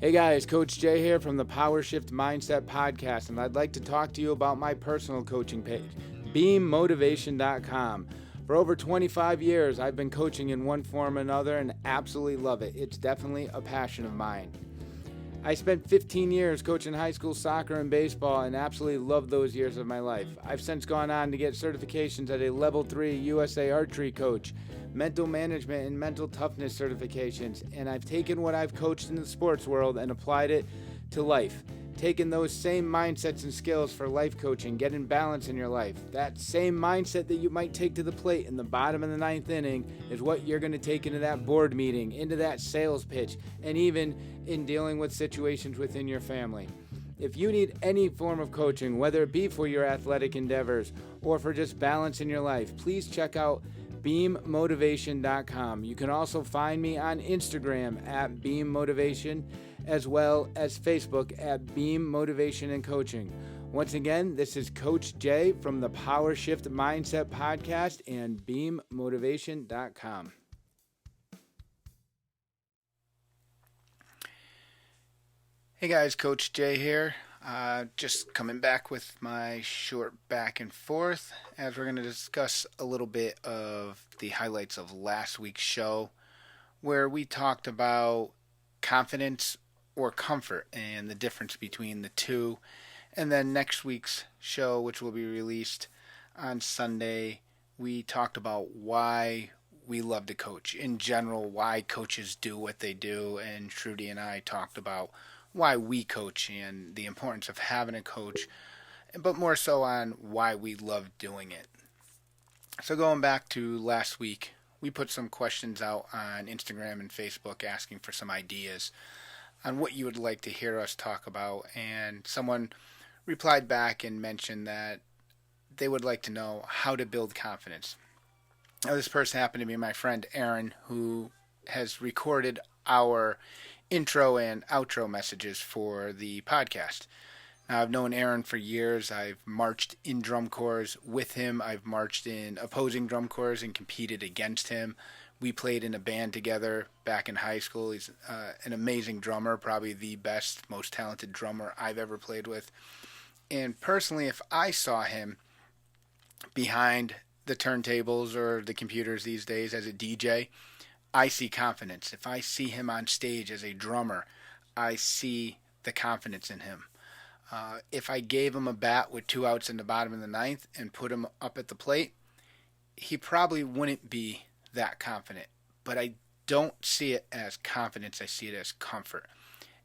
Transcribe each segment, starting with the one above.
Hey guys, Coach Jay here from the Power Shift Mindset Podcast, and I'd like to talk to you about my personal coaching page, beammotivation.com. For over 25 years, I've been coaching in one form or another and absolutely love it. It's definitely a passion of mine. I spent 15 years coaching high school soccer and baseball and absolutely loved those years of my life. I've since gone on to get certifications as a Level 3 USA Archery coach, mental management and mental toughness certifications, and I've taken what I've coached in the sports world and applied it to life. Taking those same mindsets and skills for life coaching, getting balance in your life. That same mindset that you might take to the plate in the bottom of the ninth inning is what you're going to take into that board meeting, into that sales pitch, and even in dealing with situations within your family. If you need any form of coaching, whether it be for your athletic endeavors or for just balance in your life, please check out beammotivation.com. You can also find me on Instagram at beammotivation, as well as Facebook at Beam Motivation and Coaching. Once again, this is Coach Jay from the Power Shift Mindset Podcast and beammotivation.com. Hey guys, Coach Jay here. Just coming back with my short back and forth as we're going to discuss a little bit of the highlights of last week's show, where we talked about confidence or comfort and the difference between the two. And then next week's show, which will be released on Sunday, we talked about why we love to coach. In general, why coaches do what they do. And Trudy and I talked about why we coach and the importance of having a coach, but more so on why we love doing it. So going back to last week, we put some questions out on Instagram and Facebook asking for some ideas on what you would like to hear us talk about, and someone replied back and mentioned that they would like to know how to build confidence. Now, this person happened to be my friend Aaron, who has recorded our intro and outro messages for the podcast. Now, I've known Aaron for years. I've marched in drum corps with him. I've marched in opposing drum corps and competed against him. We played in a band together back in high school. He's an amazing drummer, probably the best, most talented drummer I've ever played with. And personally, if I saw him behind the turntables or the computers these days as a DJ, I see confidence. If I see him on stage as a drummer, I see the confidence in him. If I gave him a bat with 2 outs in the bottom of the ninth and put him up at the plate, he probably wouldn't be that confident. But I don't see it as confidence. I see it as comfort.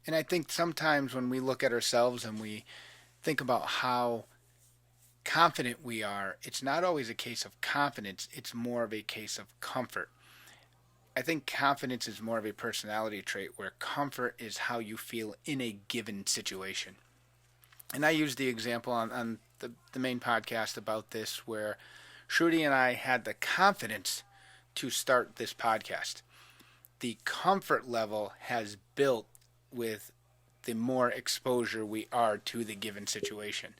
And I think sometimes when we look at ourselves and we think about how confident we are, it's not always a case of confidence. It's more of a case of comfort. I think confidence is more of a personality trait, where comfort is how you feel in a given situation. And I used the example on the main podcast about this, where Shruti and I had the confidence to start this podcast. The comfort level has built with the more exposure we are to the given situation.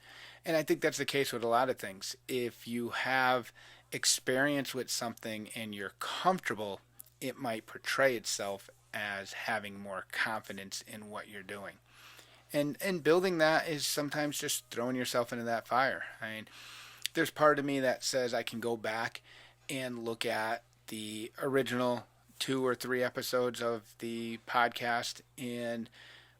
And I think that's the case with a lot of things. If you have experience with something and you're comfortable, it might portray itself as having more confidence in what you're doing. And building that is sometimes just throwing yourself into that fire. I mean, there's part of me that says I can go back and look at the original 2 or 3 episodes of the podcast, and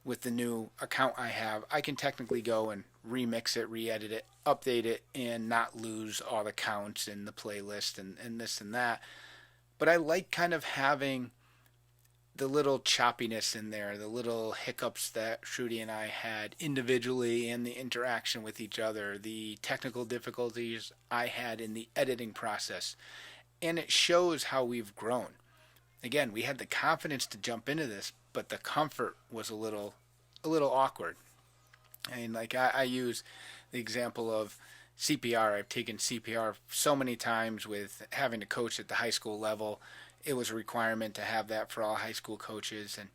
with the new account I have, I can technically go and remix it, re-edit it, update it, and not lose all the counts in the playlist and this and that. But I like kind of having the little choppiness in there, the little hiccups that Shruti and I had individually, and the interaction with each other, the technical difficulties I had in the editing process. And it shows how we've grown. Again, we had the confidence to jump into this, but the comfort was a little awkward. And like I use the example of CPR. I've taken CPR so many times with having to coach at the high school level. It was a requirement to have that for all high school coaches. And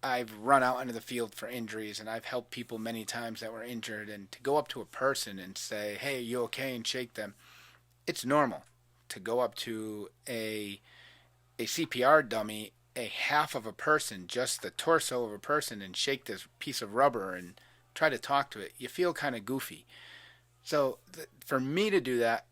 I've run out into the field for injuries, and I've helped people many times that were injured. And to go up to a person and say, "Hey, you okay?" and shake them, it's normal. To go up to a CPR dummy a half of a person, just the torso of a person, and shake this piece of rubber and try to talk to it, you feel kind of goofy. So for me to do that,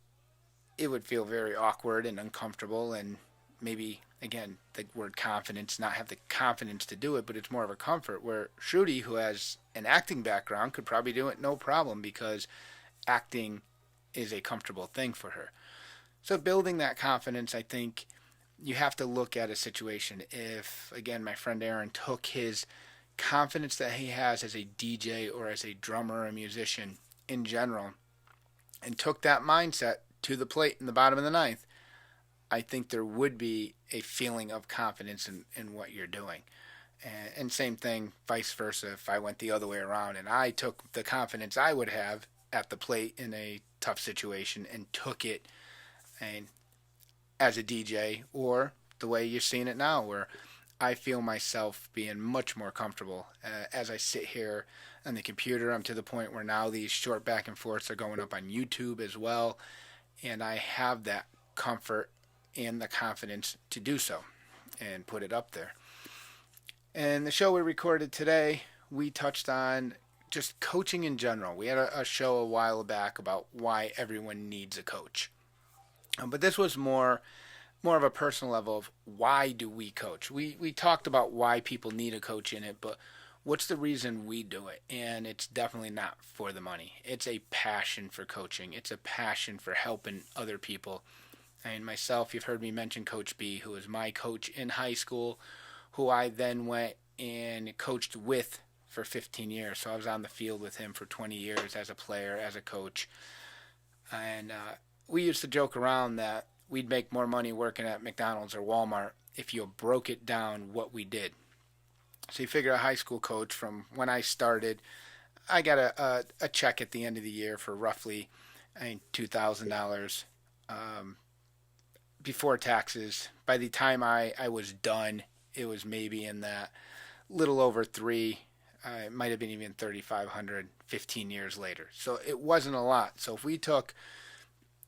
it would feel very awkward and uncomfortable, and maybe, again, the word confidence, not have the confidence to do it, but it's more of a comfort. Where Shruti, who has an acting background, could probably do it no problem because acting is a comfortable thing for her. So building that confidence, I think you have to look at a situation. If, again, my friend Aaron took his confidence that he has as a DJ or as a drummer or a musician in general and took that mindset to the plate in the bottom of the ninth, I think there would be a feeling of confidence in what you're doing. And same thing, vice versa, if I went the other way around and I took the confidence I would have at the plate in a tough situation and took it and as a DJ, or the way you're seeing it now, where I feel myself being much more comfortable as I sit here on the computer. I'm to the point where now these short back and forths are going up on YouTube as well, and I have that comfort and the confidence to do so and put it up there. And the show we recorded today, we touched on just coaching in general. We had a show a while back about why everyone needs a coach. But this was more of a personal level of why do we coach. We talked about why people need a coach in it, but what's the reason we do it? And it's definitely not for the money. It's a passion for coaching. It's a passion for helping other people. And myself, you've heard me mention Coach B, who was my coach in high school, who I then went and coached with for 15 years. So I was on the field with him for 20 years as a player, as a coach. And we used to joke around that we'd make more money working at McDonald's or Walmart if you broke it down what we did. So you figure a high school coach, from when I started, I got a check at the end of the year for roughly $2,000 before taxes. By the time I was done, it was maybe in that little over three. It might have been even 3,500 15 years later. So it wasn't a lot. So if we took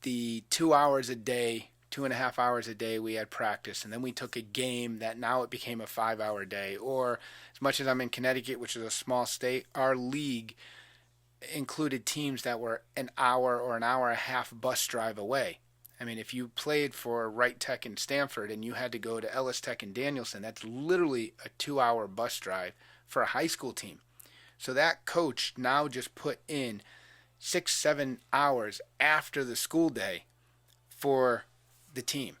the 2 hours a day, 2.5 hours a day we had practice, and then we took a game that now it became a 5-hour day, or as much as I'm in Connecticut, which is a small state, our league included teams that were an hour or an hour and a half bus drive away. I mean, if you played for Wright Tech in Stanford and you had to go to Ellis Tech in Danielson, that's literally a 2-hour bus drive for a high school team. So that coach now just put in 6-7 hours after the school day for the team.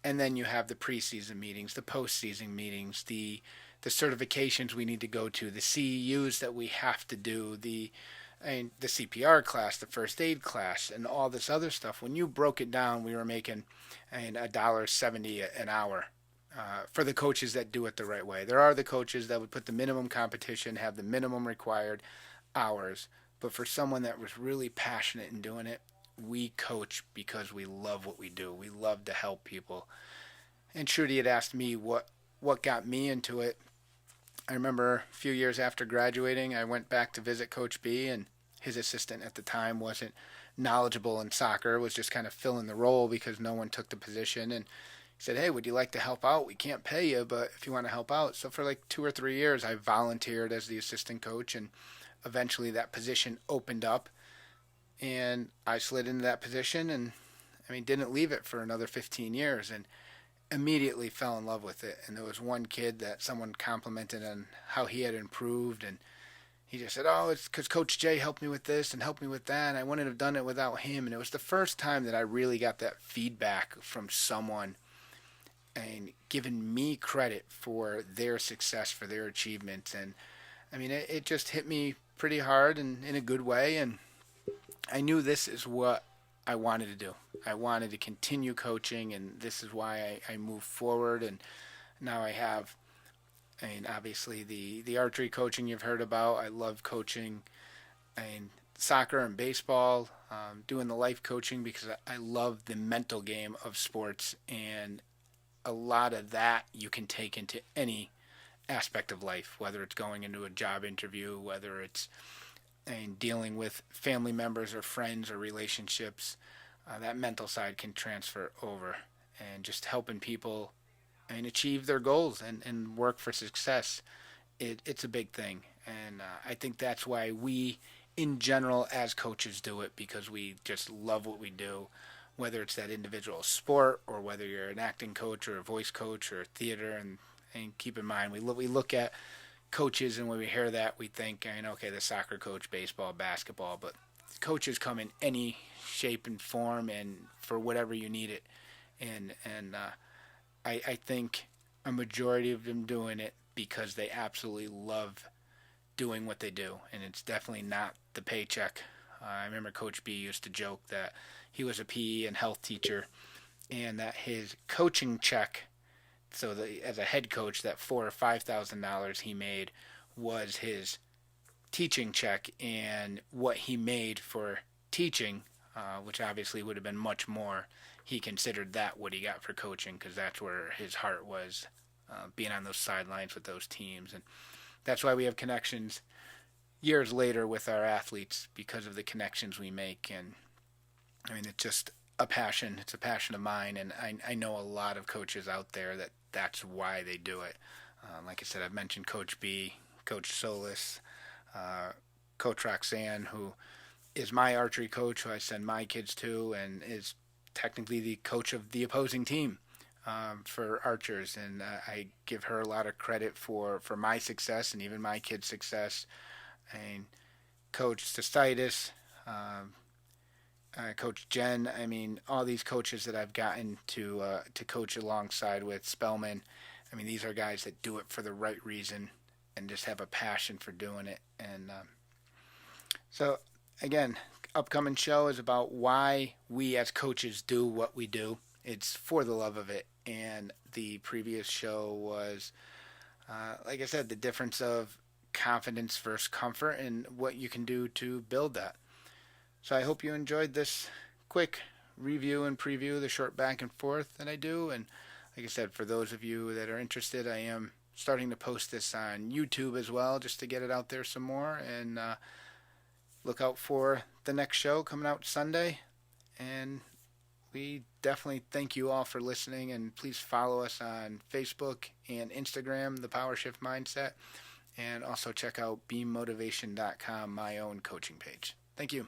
And then you have the preseason meetings, the postseason meetings, the certifications we need to go to, the CEUs that we have to do, the CPR class, the first aid class, and all this other stuff. When you broke it down, we were making $1.70 an hour for the coaches that do it the right way. There are the coaches that would put the minimum competition, have the minimum required hours. But for someone that was really passionate in doing it, we coach because we love what we do. We love to help people. And Trudy had asked me what got me into it. I remember a few years after graduating, I went back to visit Coach B, and his assistant at the time wasn't knowledgeable in soccer, was just kind of filling the role because no one took the position. And he said, hey, would you like to help out? We can't pay you, but if you want to help out. So for like 2 or 3 years, I volunteered as the assistant coach, and eventually that position opened up, and I slid into that position, and didn't leave it for another 15 years, and immediately fell in love with it. And there was one kid that someone complimented on how he had improved, and he just said, oh, it's because Coach Jay helped me with this and helped me with that, and I wouldn't have done it without him. And it was the first time that I really got that feedback from someone and giving me credit for their success, for their achievements. And it just hit me pretty hard and in a good way, and I knew this is what I wanted to do. I wanted to continue coaching, and this is why I moved forward. And now I have, obviously the archery coaching you've heard about. I love coaching soccer and baseball, doing the life coaching because I love the mental game of sports, and a lot of that you can take into any aspect of life, whether it's going into a job interview, whether it's dealing with family members or friends or relationships. That mental side can transfer over, and just helping people achieve their goals and work for success. It's a big thing. And I think that's why we, in general, as coaches, do it, because we just love what we do, whether it's that individual sport or whether you're an acting coach or a voice coach or theater. And keep in mind, we look at coaches, and when we hear that, we think, okay, the soccer coach, baseball, basketball, but coaches come in any shape and form and for whatever you need it. And I think a majority of them doing it because they absolutely love doing what they do, and it's definitely not the paycheck. I remember Coach B used to joke that he was a PE and health teacher, and that his coaching check, so as a head coach, that $4,000 or $5,000 he made was his teaching check, and what he made for teaching, which obviously would have been much more, he considered that what he got for coaching, because that's where his heart was, being on those sidelines with those teams. And that's why we have connections years later with our athletes, because of the connections we make. And it's just a passion. It's a passion of mine, and I know a lot of coaches out there that's why they do it. Like I said, I've mentioned Coach B, Coach Solis, Coach Roxanne, who is my archery coach, who I send my kids to, and is technically the coach of the opposing team for archers. And I give her a lot of credit for my success and even my kids' success. And Coach Cestitis, Coach Jen, all these coaches that I've gotten to coach alongside with, Spellman, these are guys that do it for the right reason and just have a passion for doing it. And so, again, upcoming show is about why we as coaches do what we do. It's for the love of it. And the previous show was, like I said, the difference of confidence versus comfort and what you can do to build that. So I hope you enjoyed this quick review and preview of the short back and forth that I do. And like I said, for those of you that are interested, I am starting to post this on YouTube as well, just to get it out there some more. And look out for the next show coming out Sunday. And we definitely thank you all for listening. And please follow us on Facebook and Instagram, The Power Shift Mindset. And also check out beammotivation.com, my own coaching page. Thank you.